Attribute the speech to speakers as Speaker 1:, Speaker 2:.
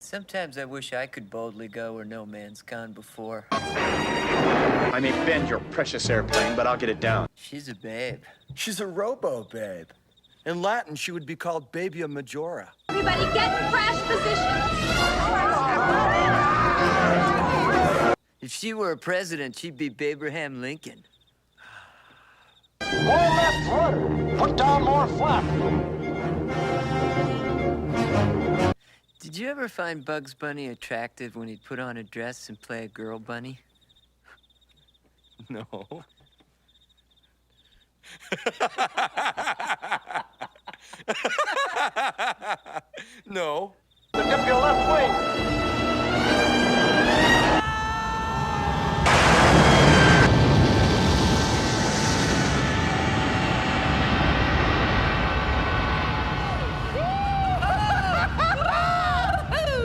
Speaker 1: Sometimes I wish I could boldly go where no man's gone before.
Speaker 2: I may bend your precious airplane, but I'll get it down.
Speaker 1: She's a babe.
Speaker 3: She's a robo-babe. In Latin, she would be called Babia Majora.
Speaker 4: Everybody get in crash position.
Speaker 1: If she were a president, she'd be Abraham Lincoln.
Speaker 5: More left rudder. Put down more flap.
Speaker 1: Did you ever find Bugs Bunny attractive when he'd put on a dress and play a girl bunny?
Speaker 3: No. No.
Speaker 5: Tip your left wing.